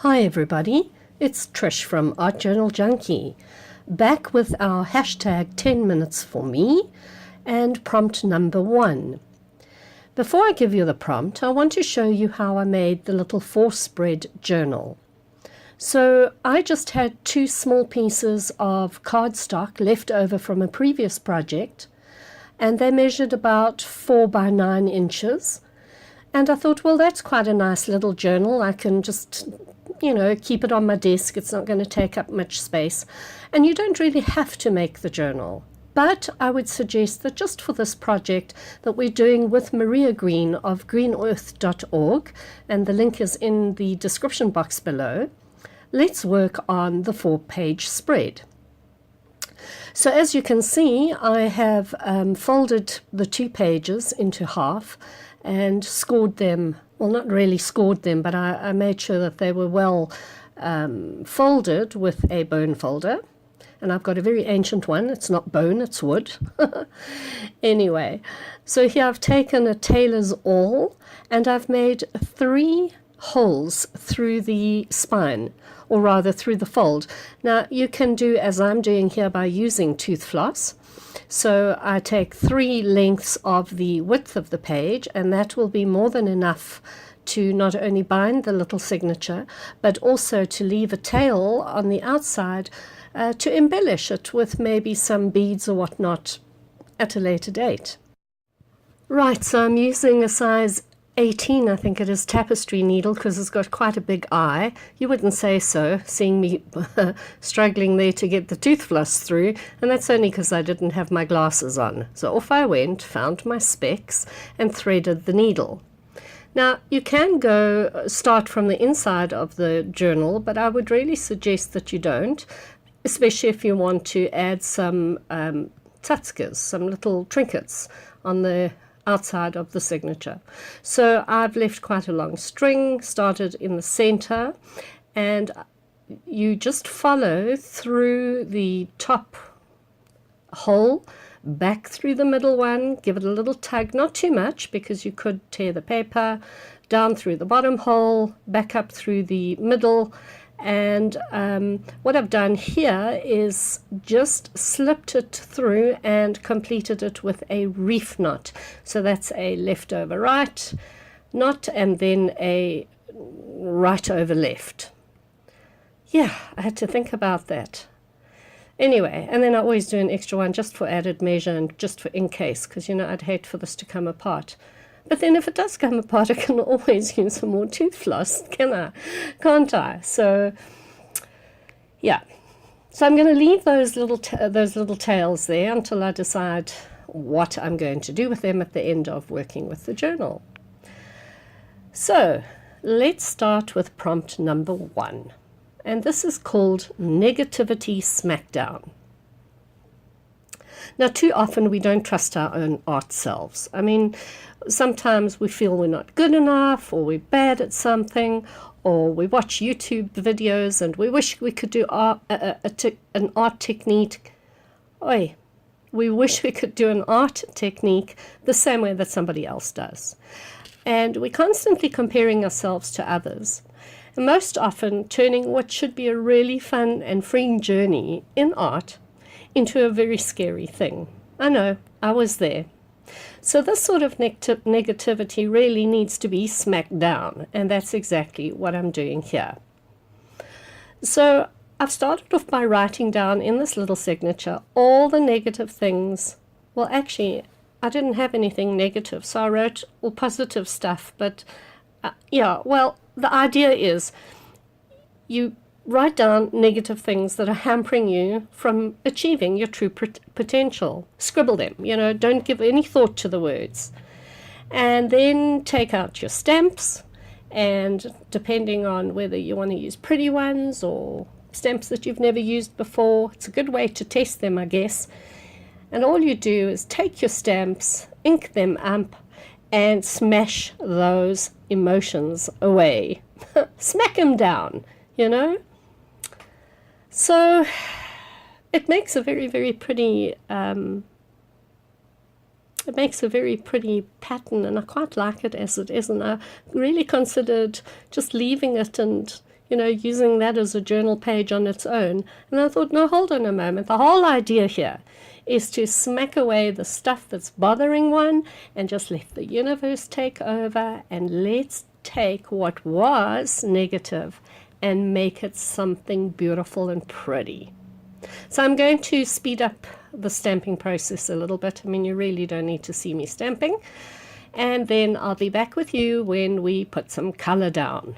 Hi everybody, it's Trish from Art Journal Junkie, back with our hashtag 10 minutes for me and prompt number 1. Before I give you the prompt, I want to show you how I made the little 4-spread journal. So I just had 2 small pieces of cardstock left over from a previous project, and they measured about 4 by 9 inches. And I thought, well, that's quite a nice little journal. I can just, keep it on my desk. It's not going to take up much space. And you don't really have to make the journal. But I would suggest that just for this project that we're doing with Maria Greene of greenearth.org, and the link is in the description box below, let's work on the 4-page spread. So as you can see, I have folded the 2 pages into half and scored them, well, not really scored them, but I made sure that they were well folded with a bone folder. And I've got a very ancient one. It's not bone, it's wood. Anyway, so here I've taken a tailor's awl and I've made 3 holes through the spine, or rather through the fold. Now you can do as I'm doing here by using tooth floss. So I take 3 lengths of the width of the page, and that will be more than enough to not only bind the little signature, but also to leave a tail on the outside to embellish it with maybe some beads or whatnot at a later date. Right, so I'm using a size 18, I think it is, tapestry needle, because it's got quite a big eye. You wouldn't say so, seeing me struggling there to get the tooth floss through, and that's only because I didn't have my glasses on. So off I went, found my specs, and threaded the needle. Now, you can start from the inside of the journal, but I would really suggest that you don't, especially if you want to add some tsatskas, some little trinkets on the outside of the signature. So I've left quite a long string, started in the center, and you just follow through the top hole, back through the middle one, give it a little tug, not too much because you could tear the paper, down through the bottom hole, back up through the middle. And what I've done here is just slipped it through and completed it with a reef knot. So that's a left over right knot and then a right over left. Yeah, I had to think about that. Anyway, and then I always do an extra one just for added measure and just for in case, because I'd hate for this to come apart. But then if it does come apart, I can always use some more tooth floss, can't I? So, yeah. So I'm going to leave those little tails there until I decide what I'm going to do with them at the end of working with the journal. So let's start with prompt number 1. And this is called Negativity Smackdown. Now, too often we don't trust our own art selves. I mean, sometimes we feel we're not good enough, or we're bad at something, or we watch YouTube videos and we wish we could do an art technique. We wish we could do an art technique the same way that somebody else does. And we're constantly comparing ourselves to others. And most often turning what should be a really fun and freeing journey in art into a very scary thing. I know, I was there. So this sort of negativity really needs to be smacked down, and that's exactly what I'm doing here. So I've started off by writing down in this little signature all the negative things. Well, actually, I didn't have anything negative, so I wrote all positive stuff, but the idea is you write down negative things that are hampering you from achieving your true potential. Scribble them, don't give any thought to the words. And then take out your stamps, and depending on whether you want to use pretty ones or stamps that you've never used before, it's a good way to test them, I guess. And all you do is take your stamps, ink them up, and smash those emotions away. Smack them down, So it makes a very, very pretty pattern, and I quite like it as it is, and I really considered just leaving it and using that as a journal page on its own. And I thought, no, hold on a moment. The whole idea here is to smack away the stuff that's bothering one and just let the universe take over, and let's take what was negative and make it something beautiful and pretty. So I'm going to speed up the stamping process a little bit. I mean, you really don't need to see me stamping. And then I'll be back with you when we put some color down.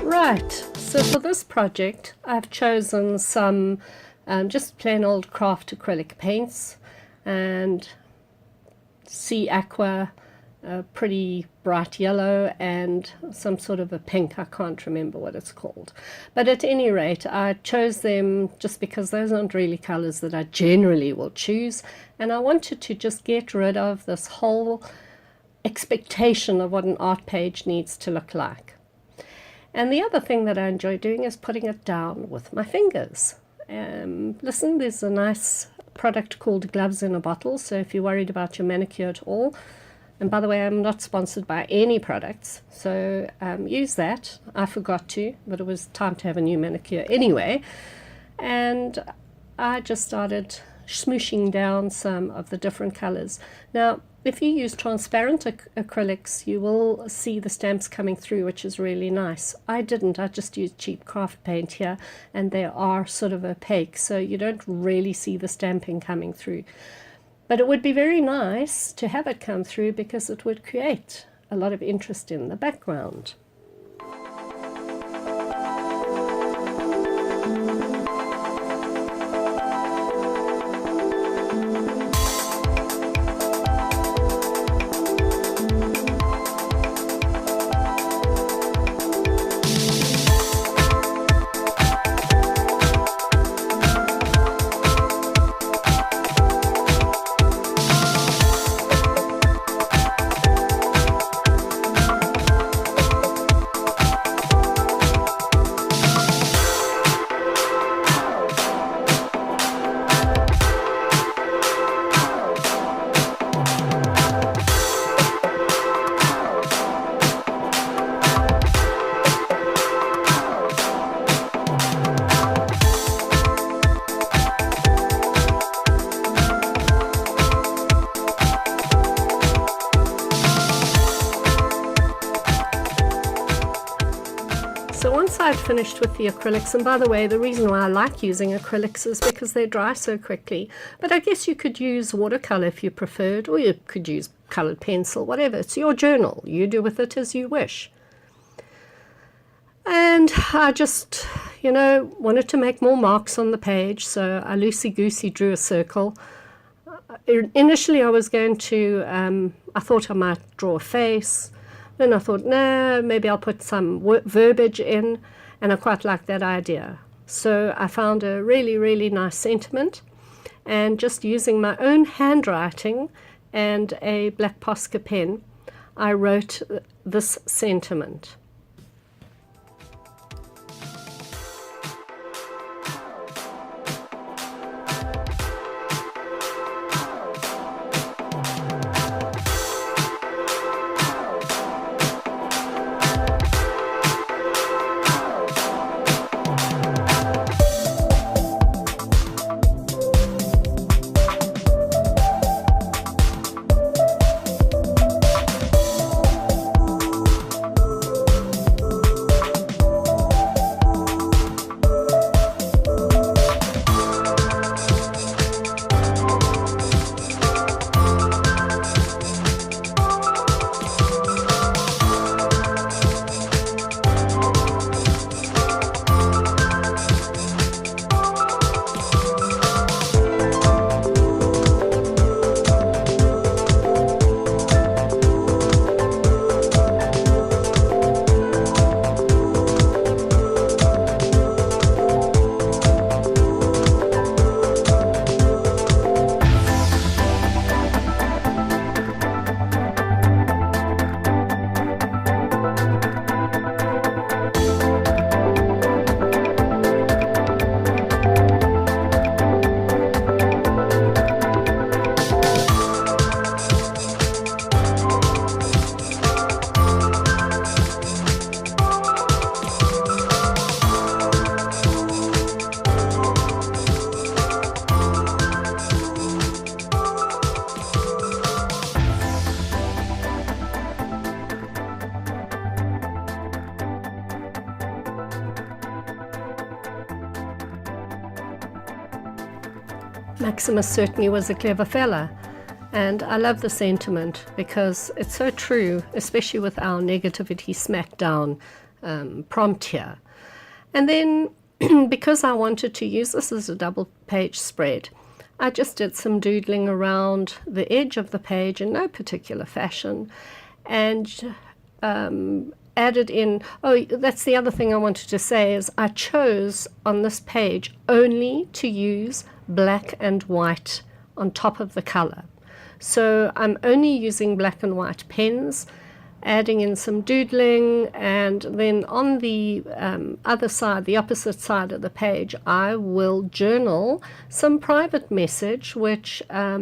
Right, so for this project I've chosen some just plain old craft acrylic paints and sea aqua, pretty bright yellow, and some sort of a pink. I can't remember what it's called, but at any rate I chose them just because those aren't really colors that I generally will choose, and I wanted to just get rid of this whole expectation of what an art page needs to look like. And the other thing that I enjoy doing is putting it down with my fingers. Listen, there's a nice product called Gloves in a Bottle, so if you're worried about your manicure at all, and by the way, I'm not sponsored by any products, so use that. I forgot to, but it was time to have a new manicure anyway. And I just started smooshing down some of the different colors. Now, if you use transparent acrylics, you will see the stamps coming through, which is really nice. I didn't. I just used cheap craft paint here, and they are sort of opaque, so you don't really see the stamping coming through. But it would be very nice to have it come through because it would create a lot of interest in the background. I'd finished with the acrylics, and by the way, the reason why I like using acrylics is because they dry so quickly, but I guess you could use watercolor if you preferred, or you could use colored pencil, whatever. It's your journal. You do with it as you wish. And I just, wanted to make more marks on the page, so I loosey-goosey drew a circle. Initially I was going to, I thought I might draw a face. Then I thought, no, maybe I'll put some verbiage in, and I quite like that idea. So I found a really, really nice sentiment, and just using my own handwriting and a black Posca pen, I wrote this sentiment. Maximus certainly was a clever fella, and I love the sentiment because it's so true, especially with our Negativity Smackdown prompt here. And then because I wanted to use this as a double page spread, I just did some doodling around the edge of the page in no particular fashion, and added in, oh, that's the other thing I wanted to say, is I chose on this page only to use black and white on top of the color. So I'm only using black and white pens, adding in some doodling, and then on the other side, the opposite side of the page, I will journal some private message, which, I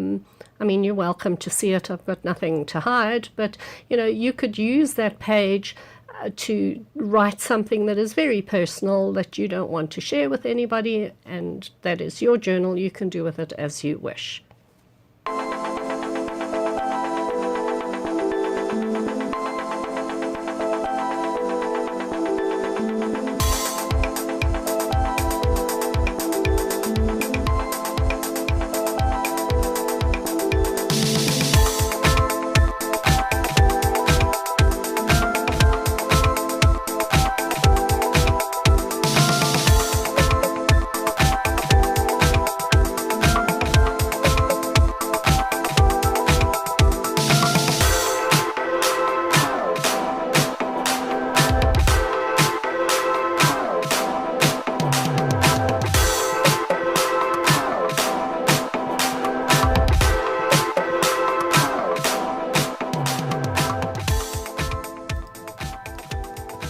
mean, you're welcome to see it. I've got nothing to hide, but, you know, you could use that page to write something that is very personal that you don't want to share with anybody, and that is your journal. You can do with it as you wish.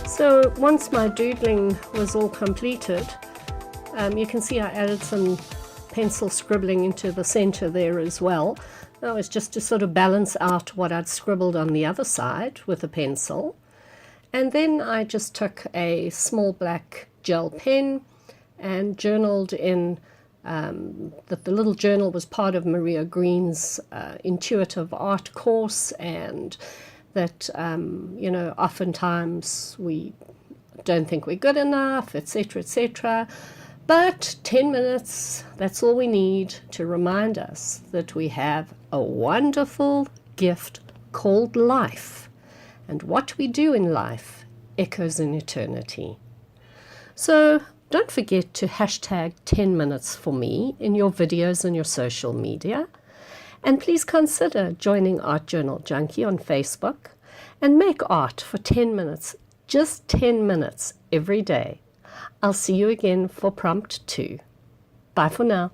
So once my doodling was all completed, you can see I added some pencil scribbling into the center there as well. That was just to sort of balance out what I'd scribbled on the other side with a pencil. And then I just took a small black gel pen and journaled in that the little journal was part of Maria Greene's intuitive art course, and that, you know, oftentimes we don't think we're good enough, etc., etc. But 10 minutes, that's all we need to remind us that we have a wonderful gift called life. And what we do in life echoes in eternity. So don't forget to hashtag 10 minutes for me in your videos and your social media. And please consider joining Art Journal Junkie on Facebook and make art for 10 minutes, just 10 minutes every day. I'll see you again for prompt 2. Bye for now.